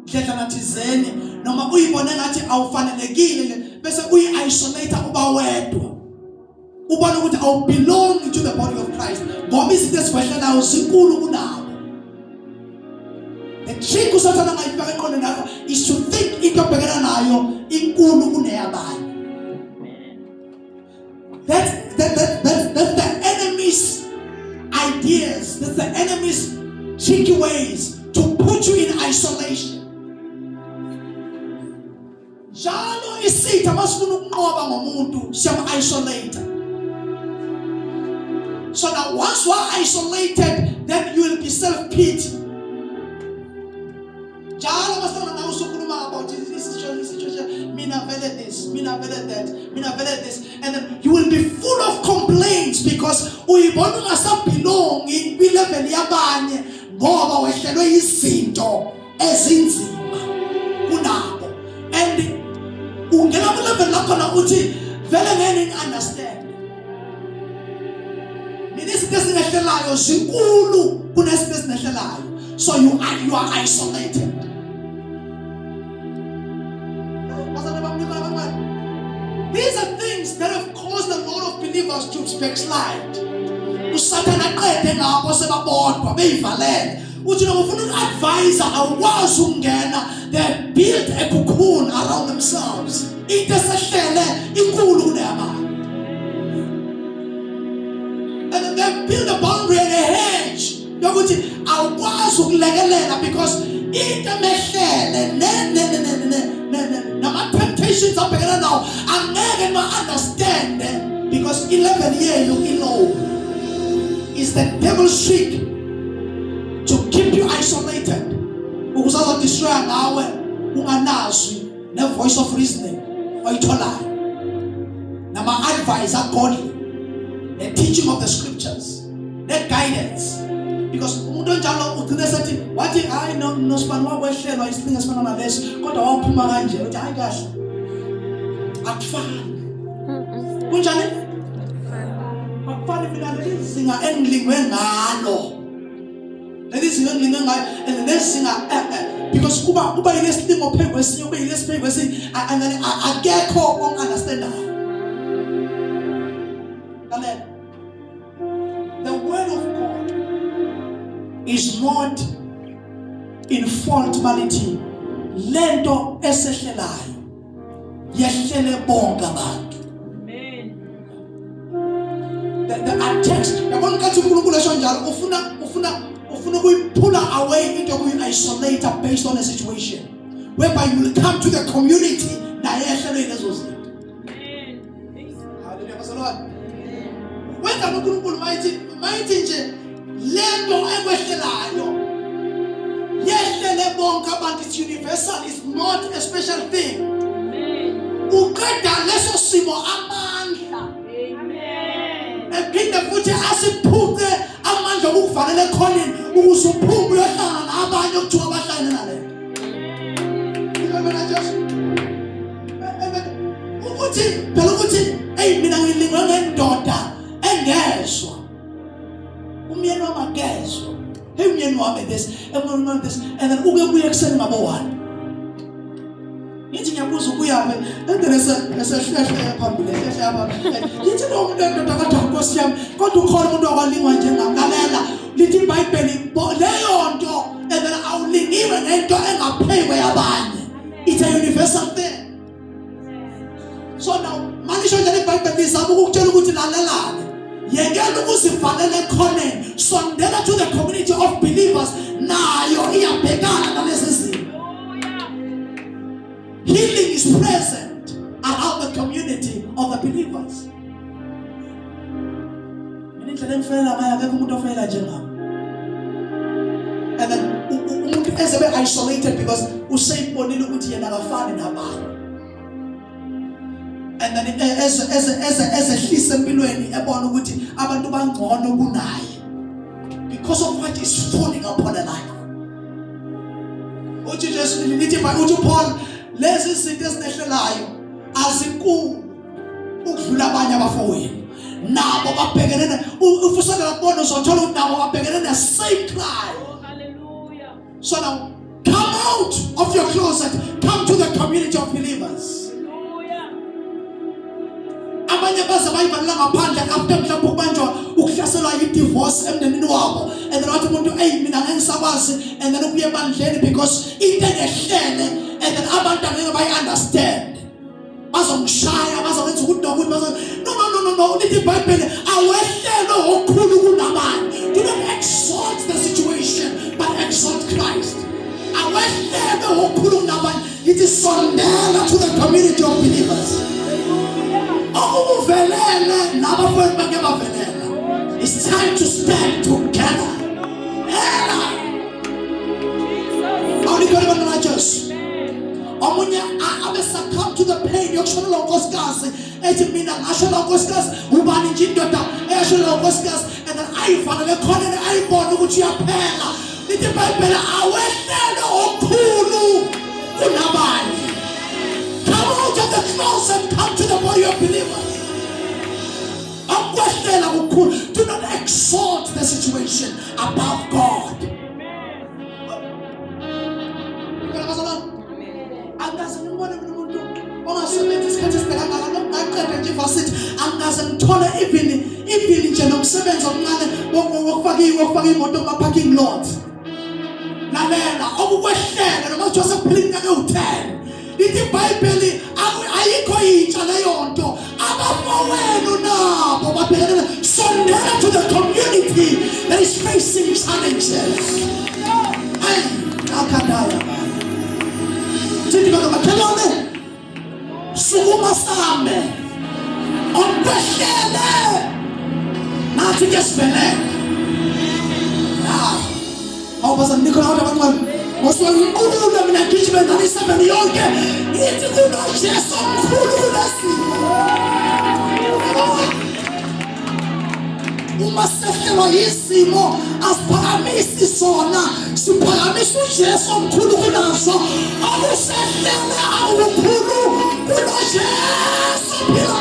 ndlela thizeni noma uyibone engathi awufanelekile bese uyi-isolate uba wedwa. Ubona ukuthi awu belong to the body of Christ ngoba izinto ezikwehlenayo zinkulu kunabo. The trick usathana ngayifaka eqondweni lakho is to think into obhekana nayo inkulu kuneyabanye. That's the enemy's ideas That's the enemy's tricky ways to put you in isolation. Njalo isitha masifuna ukunqoba ngomuntu siyam-isolate. So now once you are isolated, then you will be self-pity. Njalo masifuna nawe usukhuluma about this, mina vele this, mina vele that, mina vele this, and then you will be full of complaints because uyibona ungasabelongi kwi-level yabanye ngoba wehlelwe izinto ezinzima kunabo. And ungena ku-level lakho na uthi vele ngeke ngi-understand. Mina izinto ezingehlelayo zinkulu kunezinto ezingehlelayo. So you are isolated. These are things that have caused a lot of believers to backslide. Usathana qede ngabo sebabodwa beyivalele. Uthi noma ufuna uku-advise awukwazi ukungena. They built a cocoon around themselves. Into esehlele inkulu kuneyabanye. And then they build a boundary and a hedge. Yokuthi awukwazi ukulekelela because into emehlele nama-temptations abhekana nawo angeke ma-understand because 11 yenu ilow is the devil's trick to keep you isolated ukuze azodestroya ngawe unganazwi ne-voice of reasoning oyitholayo nama-advice agodly ne-teaching of the scriptures ne-guidance. Because umuntu onjalo ugcina sethi wathi hayi nosibani wakwehlelwa isinga esifana naleso kodwa waphuma kanje uthi hayi kahle akufani kunjani akufani mina lelizinga engilingwe ngalo lelizinga engilingwe ngayo and lelizinga because kuba yilesilimo phezu kwesinye kube yilesiphezu kwesinye and then akekho ongu-understandayo. The word of God is not in fault mality. Lento esehlelayo yehlele bonke abantu. Amen. The text yabona kathi uNkulunkulu esho njalo ufuna ukuyiphula away into okuyi-isolate based on a situation whereby you will come to the community naye ehlelwe lezo zinto. Hallelujah, praise the Lord. Wenza uNkulunkulu mayithi nje lento ekwehlelayo yehlele bonke abantu. It's universal, it's not a special thing. Uqeda leso simo amandla. Ephinde futhi asiphuce amandla okukuvalela ekhoneni ukuze uphume uyohlangana nabanye okuthiwa bahlangene nalento. Ukuthi phela ukuthi mina ngilingwe ngendoda engezwa. Umyeni wami agezwa. Umyeni wami this, and then uke kuye kuseni ngabo 1. Ngithi ngiyabuza ukuyaphi endele esehlehla phambili ehlehla ngithi lo muntu endoda kade Nkosi yami kodwa ukhona umuntu okwalingwa njengangalalela lithi iBhayibheli leyo nto and then awulingiwe ngento engaphekwe yabanye. It's a universal thing. So now manisho nje iBhayibheli izama ukukutshela ukuthi lalelane yekela ukuzivalela ekhoneni sondela to the community of believers nayo iyabhekana nalezi zinto. Healing is present around the community of the believers. And then umuntu ezebe isolated because useyibonile ukuthi yena akafani nabanye. And then ezehlisa empilweni ebona ukuthi abantu bangcono kunaye because of what is falling upon a life. Uthi Jesu lithi uthi Paul lezi zinto ezinehlelayo azinkulu ukudlula abanye abafowenu nabo babhekelene ufusela kubona uzothola ukuthi nabo babhekelene the same cry. Hallelujah. So now come out of your closet, come to the community of believers. Abanye baze bayivalela ngaphandle after mhlawumbe ukubanjwa ukuhlaselwa yi-divorce emndenini wabo and then wathi umuntu mina ngeke ngisakwazi and then ukuye ebandleni because into engehlele and then abantu angeke bayi-understand bazongishaya bazokwenza ukuthi nokuthi no lithi iBhayibheli awehlelo okhulu kunabanye. Do not exalt your believers. It's time to stand together. Only God is righteous. I succumb to the pain. You should not go scars. I should not go scars. Ubani jindota. I should not go scars. And then I found the corner. I bought which you are paying. The Bible. I went there. Okulu. Unabani. Come out of the closet. Come to the body of believers. Do not exalt the situation above God. The Bible ayikho yitsha leyo nto abafowenu nabo babhekene sondela to the community that is facing challenges. Hey, akadaya sithi bakhelwane sukuma same onqwehlele nathi ke sibeleke awubaza Nicola abancane Oswangulula mina ngijime ngani 7 yonke ithi kuno Jesu omkhulu kulesimo uma sehlelwa yisimo asiphakamisi sona siphakamisa uJesu omkhulu kunaso akusehlele awukhulu kuno Jesu phila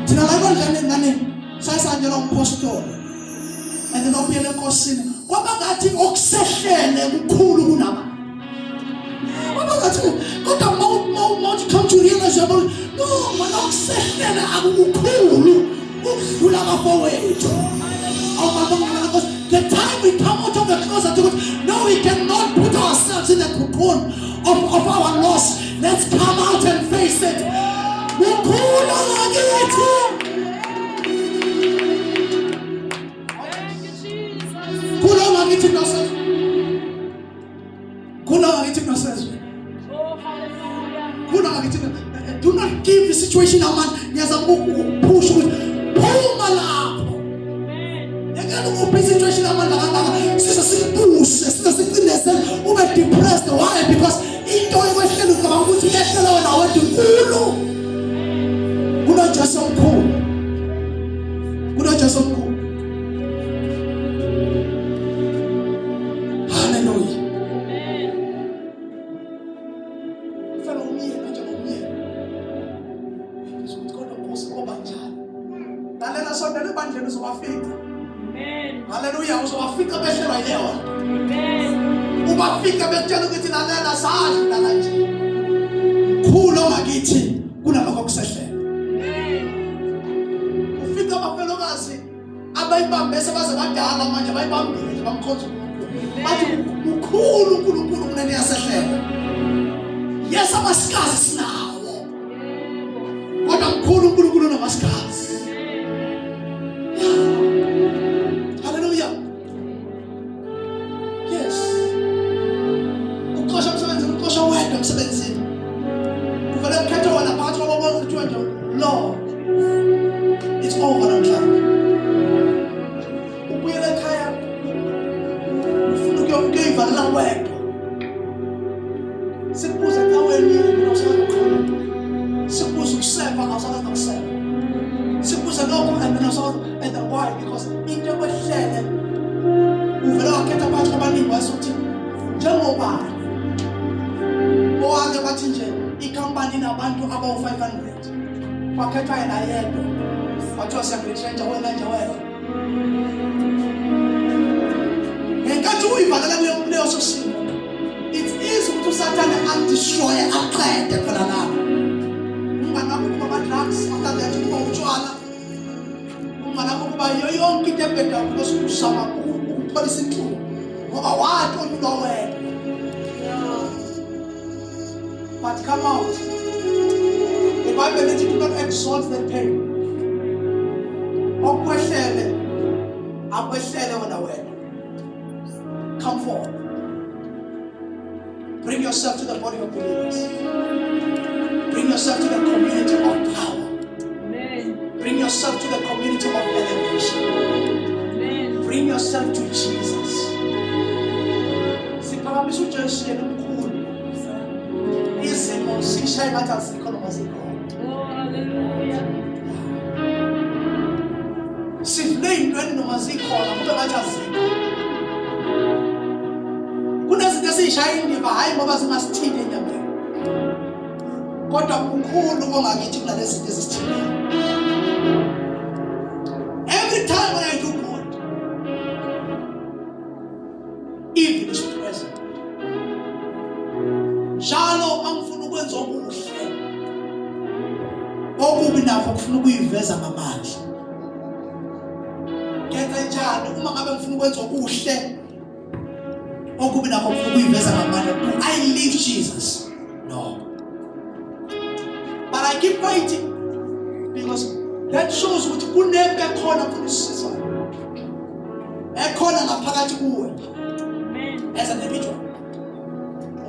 thina la kanjani ngane sayisanjela umpostoli and then opiyele enkosini kwaba ngathi okusehlele kukhulu kunaba kwaba ngathi kodwa mawuthi come to realize about no mana okusehlele akukukhulu ukudlula abafowethu the time we come out of the closet to God, no, we cannot put ourselves in the cocoon of our loss. Let's come out and face it. Do not give the situation a man. There's a push with pull my lap. Situation a man sister push, sister depressed. Why? Because into a question of God, which let the Lord I want to cool. Good not just some cool. Good not just some cool. Hallelujah. Follow me, not follow me. Because God knows what I'm doing. Now let us all the band of our faith. Hallelujah. Uzowafika beshelwa leo. Amen. Ubafika betshela ukuthi lalela sazi lanje. Khulu ngakithi kunalokho kusehlela. Amen. Ufika abafelokazi abayibambe sebaze badala manje bayibambile bamkhonza uNkulunkulu. Bathi ukhulu uNkulunkulu kunene yasehlela. Yes amasikazi sinawo. Kodwa mkhulu uNkulunkulu namasikazi. Lord, it's over and done. Ubuyele ekhaya ufuna ukuyomgeva la wedwa. Sikubuza kaweni mina usakukhola. Sikubuza ukuseva awusakwazi ukuseva. Sikubuza lokho and mina usakwazi and why? Because into ekwehlele uvela wakhetha abantu abaningi wasuthi njengoba owaze bathi nje ikhampani nabantu abawu500 wakhetha yena yedwa wathiwa siyakuletrenja wena nje wena ngenkathi uyivalela kuleyo sosimo it is ukuthi usathane undestroye aqede khona lapho unganakho kuba drugs akazathi kuba utshwala unganakho kuba yonke into ebheda because usama ukupholisa inhlungu ngoba wathi umuntu wena but come out. The Bible says you do not exalt the pain. Okwehlele, akweshlele wena wena. forth. Bring yourself to the body of believers. Bring yourself to the community of power. Amen. Bring yourself to the community of elevation. Amen. Bring yourself to Jesus. Siphakamise uJesu yena omkhulu. Izimo zishaya ngathi azikho noma zikhona. Oh, hallelujah. Sivule intweni noma zikhona kube ngathi azikho. Kunezinto ezishaya indiva hayi ngoba zingasithini enyameni. Kodwa ukhulu ongakithi kunalezi zinto ezisithini. Every time when I do good, evil is present. Njalo angifuna ukwenza okuhle, okubi nakho kufuna ukuyiveza ngamandla. Ngenza njani uma ngabe ngifuna ukwenza okuhle, okubi nakho kufuna ukuyiveza ngamandla? Do I leave Jesus? No. But I keep fighting because that shows ukuthi kunembe khona kunisizwa. Ekhona ngaphakathi kuwe. Amen. As an individual.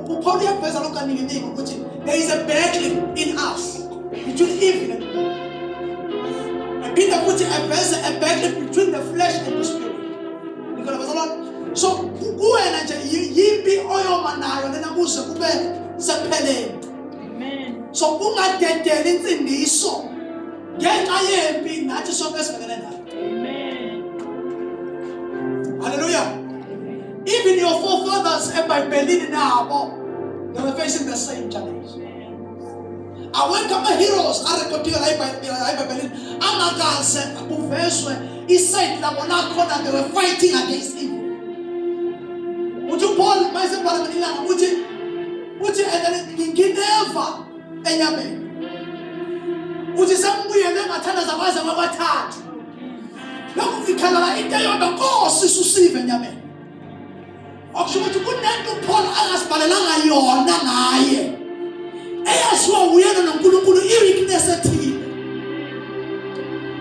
Uphawula uyaveza lokho kaningi ukuthi there is a battle in us between evil and good. Aphinda futhi aveze a battle between the flesh and the spirit. So kuwena nje yimpi oyoma nayo lena kuze kube sephelele. Amen. So ungadedeli insindiso ngenxa yempi nathi sonke sibhekene nayo. Amen. Hallelujah. Even your forefathers eBhayibhelini nabo, they were facing the same challenge. Awekho ama-heroes arekhodiwe la eBhayibhelini angakaze kuvezwe iside labo nakhona they were fighting against evil. Uthi uPaul mayesebhala ngelanga uthi ngineva enyameni. Uthi sembuyele ngathandaza baze babathathu. Lokho ngikhala into yodwa Nkosi susive enyameni. Akusho ukuthi kunento uPaul angasibhalelanga yona ngaye. Eyaziwa uyena noNkulunkulu i-weakness ethile.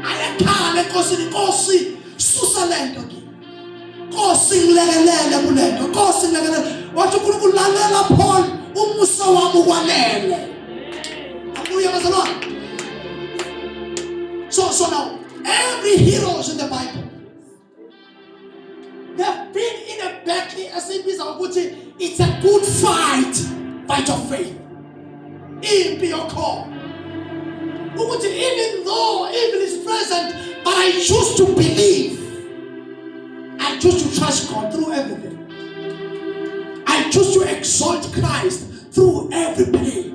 Ayekhala enkosini, Nkosi susa lento kimi. Nkosi ngilekelele kulento. Nkosi ngilekelele. Wathi uNkulunkulu lalela Paul umusa wami ukwanele. Hallelujah bazalwane. So now every heroes in the Bible, they've been in a battle as if it's a good fight of faith. Impi yokho. Even though evil is present, but I choose to believe. I choose to trust God through everything. I choose to exalt Christ through every pain.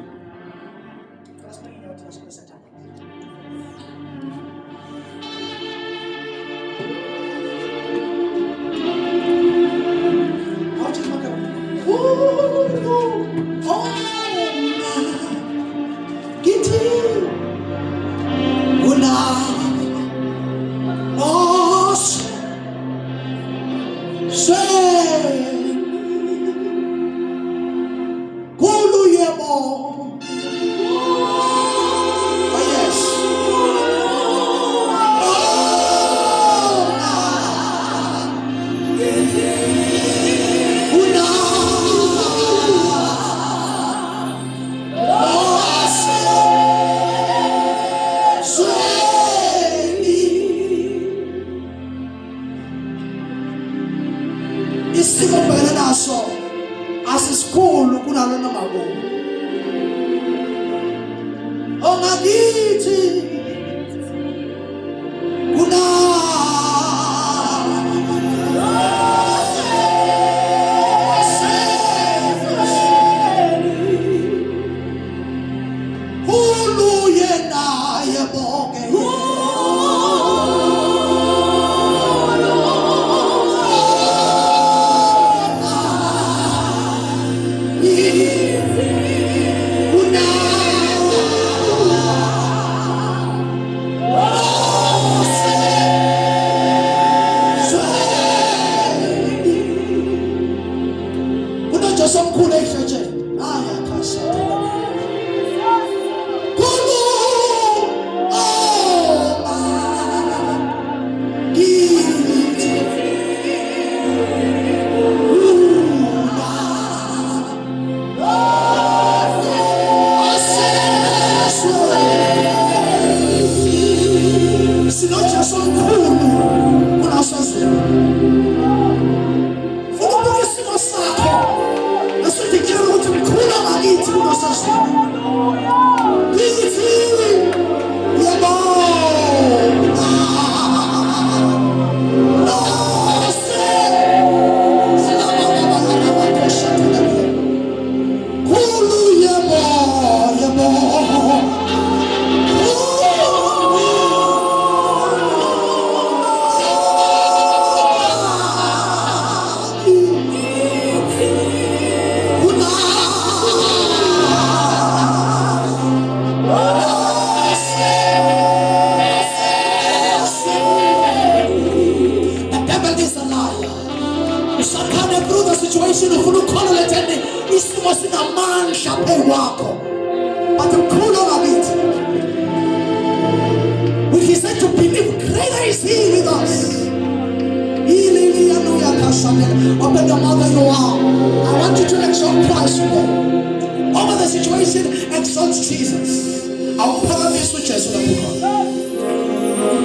of Jesus. Awuphakamisa uJesu lapho khona.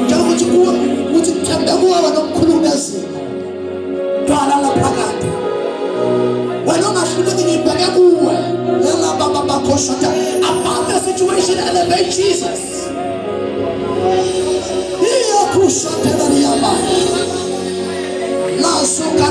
Njalo ukuthi thembe kuwe wena omkhululezile. Dwala laphakathi. Wena ongahluleki ngibheke kuwe. Yala baba bakhoshata. Above the situation, elevate Jesus. Iya kushatela liyaba. Nasuka